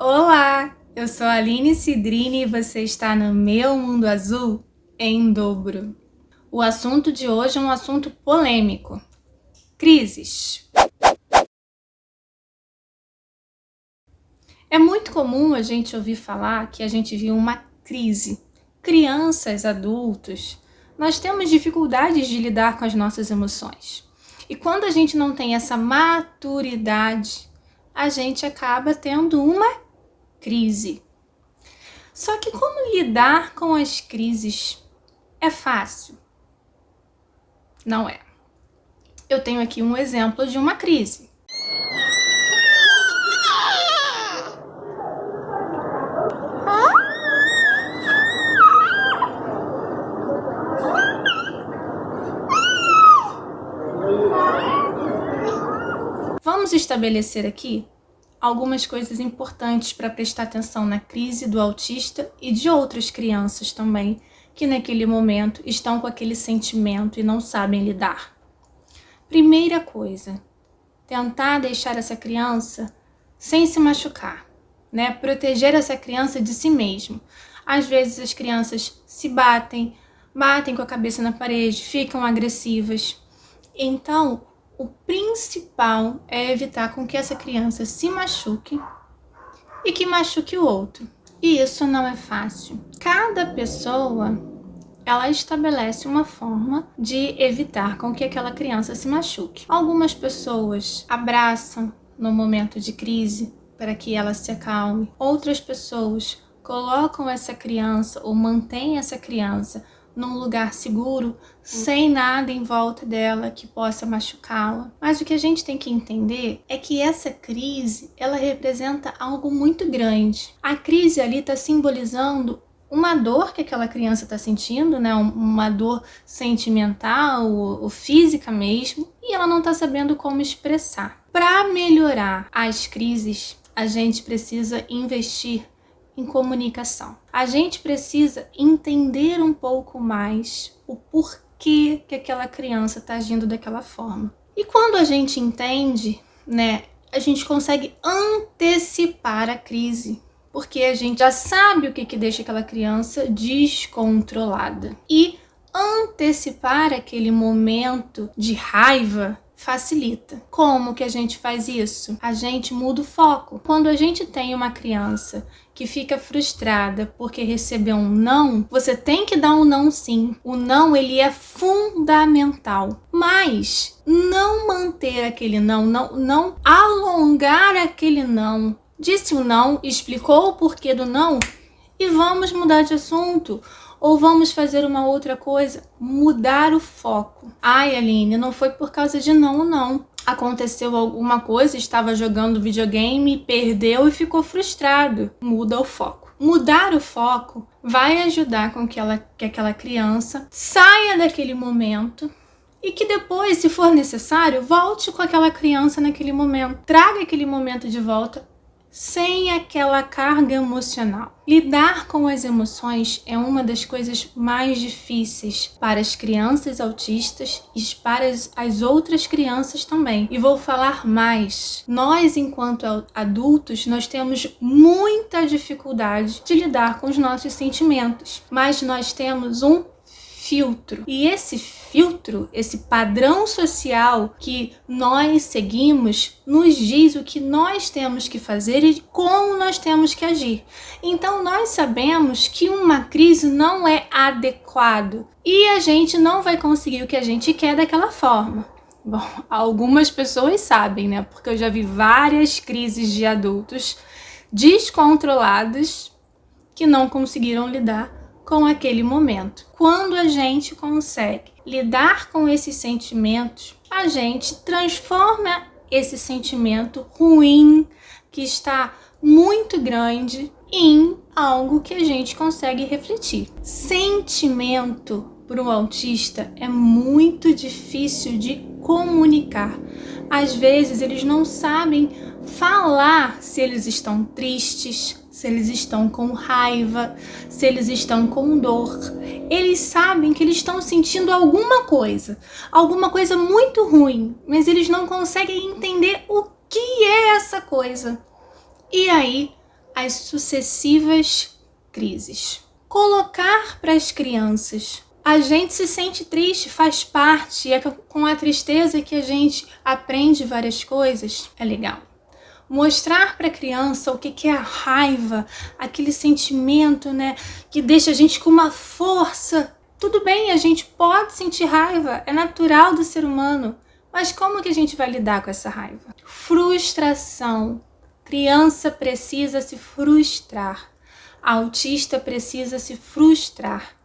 Olá, eu sou a Aline Cidrini e você está no Meu Mundo Azul em dobro. O assunto de hoje é um assunto polêmico: crises. É muito comum a gente ouvir falar que a gente viu uma crise. Crianças, adultos, nós temos dificuldades de lidar com as nossas emoções. E quando a gente não tem essa maturidade, a gente acaba tendo uma crise. Só que como lidar com as crises é fácil? Não é. Eu tenho aqui um exemplo de uma crise. Vamos estabelecer aqui algumas coisas importantes para prestar atenção na crise do autista e de outras crianças também, que naquele momento estão com aquele sentimento e não sabem lidar. Primeira coisa, tentar deixar essa criança sem se machucar, né? Proteger essa criança de si mesmo. Às vezes as crianças se batem com a cabeça na parede, ficam agressivas. Então, o principal é evitar com que essa criança se machuque e que machuque o outro. E isso não é fácil. Cada pessoa, ela estabelece uma forma de evitar com que aquela criança se machuque. Algumas pessoas abraçam no momento de crise para que ela se acalme. Outras pessoas colocam essa criança ou mantêm essa criança num lugar seguro, sem nada em volta dela que possa machucá-la. Mas o que a gente tem que entender é que essa crise, ela representa algo muito grande. A crise ali está simbolizando uma dor que aquela criança está sentindo, né? Uma dor sentimental ou física mesmo, e ela não está sabendo como expressar. Para melhorar as crises, a gente precisa investir em comunicação. A gente precisa entender um pouco mais o porquê que aquela criança está agindo daquela forma. E quando a gente entende, né, a gente consegue antecipar a crise, porque a gente já sabe o que deixa aquela criança descontrolada. E antecipar aquele momento de raiva facilita. Como que a gente faz isso? A gente muda o foco. Quando a gente tem uma criança que fica frustrada porque recebeu um não, você tem que dar um não sim. O não, ele é fundamental. Mas não manter aquele não alongar aquele não. Disse o não, explicou o porquê do não e vamos mudar de assunto. Ou vamos fazer uma outra coisa, mudar o foco. Ai, Aline, não foi por causa de não. Aconteceu alguma coisa, estava jogando videogame, perdeu e ficou frustrado. Muda o foco. Mudar o foco vai ajudar com que aquela criança saia daquele momento e que depois, se for necessário, volte com aquela criança naquele momento. Traga aquele momento de volta sem aquela carga emocional. Lidar com as emoções é uma das coisas mais difíceis para as crianças autistas e para as outras crianças também. E vou falar mais. Nós, enquanto adultos, nós temos muita dificuldade de lidar com os nossos sentimentos, mas nós temos um filtro. E esse filtro, esse padrão social que nós seguimos, nos diz o que nós temos que fazer e como nós temos que agir. Então nós sabemos que uma crise não é adequado e a gente não vai conseguir o que a gente quer daquela forma. Bom, algumas pessoas sabem, né? Porque eu já vi várias crises de adultos descontrolados que não conseguiram lidar com aquele momento. Quando a gente consegue lidar com esses sentimentos, a gente transforma esse sentimento ruim, que está muito grande, em algo que a gente consegue refletir. Sentimento para o autista é muito difícil de comunicar. Às vezes eles não sabem falar se eles estão tristes, se eles estão com raiva, se eles estão com dor. Eles sabem que eles estão sentindo alguma coisa muito ruim, mas eles não conseguem entender o que é essa coisa. E aí as sucessivas crises. Colocar para as crianças: a gente se sente triste, faz parte, é com a tristeza que a gente aprende várias coisas, é legal. Mostrar para a criança o que é a raiva, aquele sentimento, né, que deixa a gente com uma força. Tudo bem, a gente pode sentir raiva, é natural do ser humano, mas como que a gente vai lidar com essa raiva? Frustração. Criança precisa se frustrar. Autista precisa se frustrar.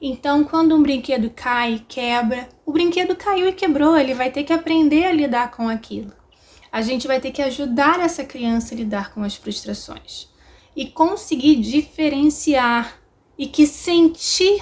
Então, quando um brinquedo cai e quebra, o brinquedo caiu e quebrou, ele vai ter que aprender a lidar com aquilo. A gente vai ter que ajudar essa criança a lidar com as frustrações e conseguir diferenciar e que sentir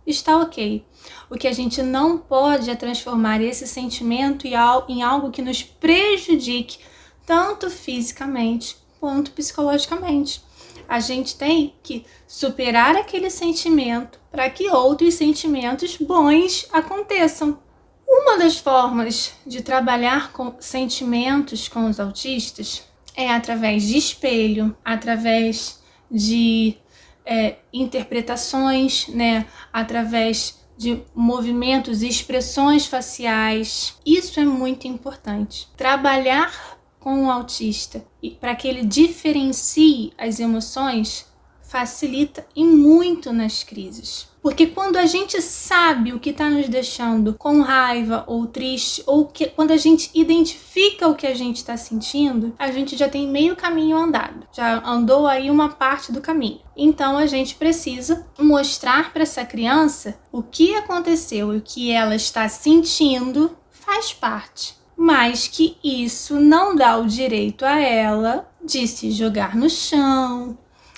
está ok. O que a gente não pode é transformar esse sentimento em algo que nos prejudique, tanto fisicamente quanto psicologicamente. A gente tem que superar aquele sentimento para que outros sentimentos bons aconteçam. Uma das formas de trabalhar com sentimentos com os autistas é através de espelho, através de interpretações, né? Através de movimentos e expressões faciais. Isso é muito importante. Trabalhar com o autista e para que ele diferencie as emoções facilita e muito nas crises. Porque quando a gente sabe o que está nos deixando com raiva ou triste, ou quando a gente identifica o que a gente está sentindo, a gente já tem meio caminho andado, já andou aí uma parte do caminho. Então a gente precisa mostrar para essa criança o que aconteceu e o que ela está sentindo faz parte, mas que isso não dá o direito a ela de se jogar no chão,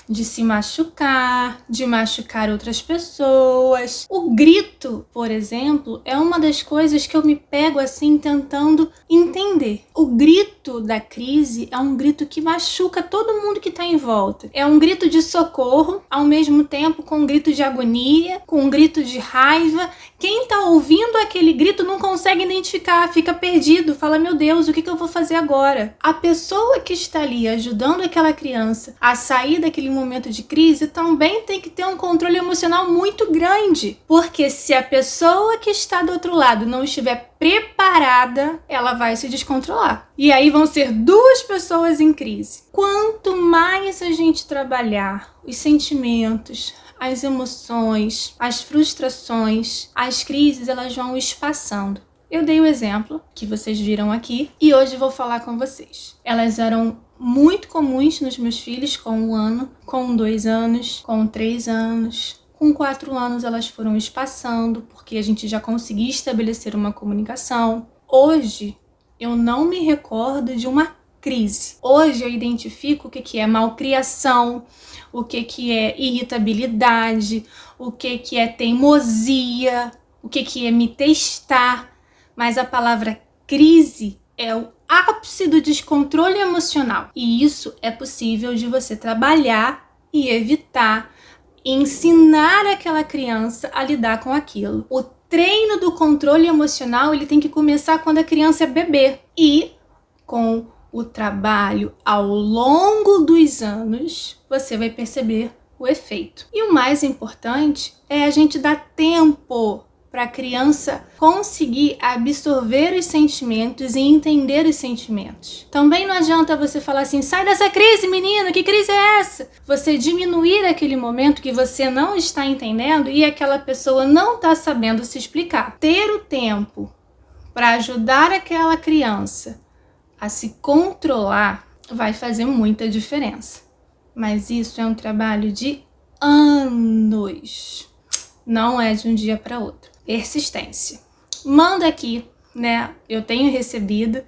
de se machucar, de machucar outras pessoas. O grito, por exemplo, é uma das coisas que eu me pego assim tentando entender. O grito da crise é um grito que machuca todo mundo que está em volta. É um grito de socorro, ao mesmo tempo com um grito de agonia, com um grito de raiva. Quem está ouvindo aquele grito não consegue identificar, fica perdido, fala: meu Deus, o que eu vou fazer agora? A pessoa que está ali ajudando aquela criança a sair daquele momento de crise também tem que ter um controle emocional muito grande, porque se a pessoa que está do outro lado não estiver preparada, ela vai se descontrolar. E aí vão ser duas pessoas em crise. Quanto mais a gente trabalhar os sentimentos, as emoções, as frustrações, as crises, elas vão espaçando. Eu dei o exemplo que vocês viram aqui e hoje vou falar com vocês. Elas eram muito comuns nos meus filhos com 1 ano, com 2 anos, com 3 anos. Com 4 anos elas foram espaçando, porque a gente já conseguia estabelecer uma comunicação. Hoje eu não me recordo de uma crise. Hoje eu identifico o que é malcriação, o que é irritabilidade, o que é teimosia, o que é me testar. Mas a palavra crise é o ápice do descontrole emocional. E isso é possível de você trabalhar e evitar, ensinar aquela criança a lidar com aquilo. O treino do controle emocional, ele tem que começar quando a criança é bebê. E com o trabalho ao longo dos anos, você vai perceber o efeito. E o mais importante é a gente dar tempo para a criança conseguir absorver os sentimentos e entender os sentimentos. Também não adianta você falar assim: sai dessa crise, menina, que crise é essa? Você diminuir aquele momento que você não está entendendo e aquela pessoa não está sabendo se explicar. Ter o tempo para ajudar aquela criança a se controlar vai fazer muita diferença. Mas isso é um trabalho de anos. Não é de um dia para outro. Persistência. Manda aqui, né? Eu tenho recebido,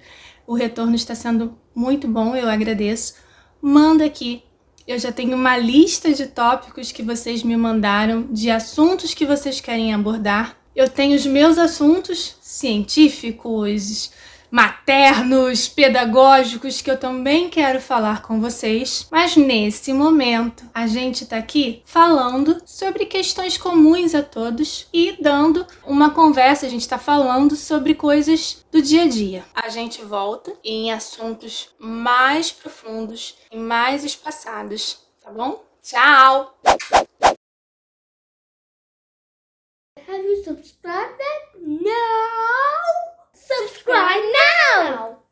o retorno está sendo muito bom, eu agradeço. Manda aqui. Eu já tenho uma lista de tópicos que vocês me mandaram, de assuntos que vocês querem abordar. Eu tenho os meus assuntos científicos, maternos, pedagógicos, que eu também quero falar com vocês. Mas nesse momento, a gente tá aqui falando sobre questões comuns a todos e dando uma conversa. A gente tá falando sobre coisas do dia a dia. A gente volta em assuntos mais profundos e mais espaçados, tá bom? Tchau! Have you subscribed? No!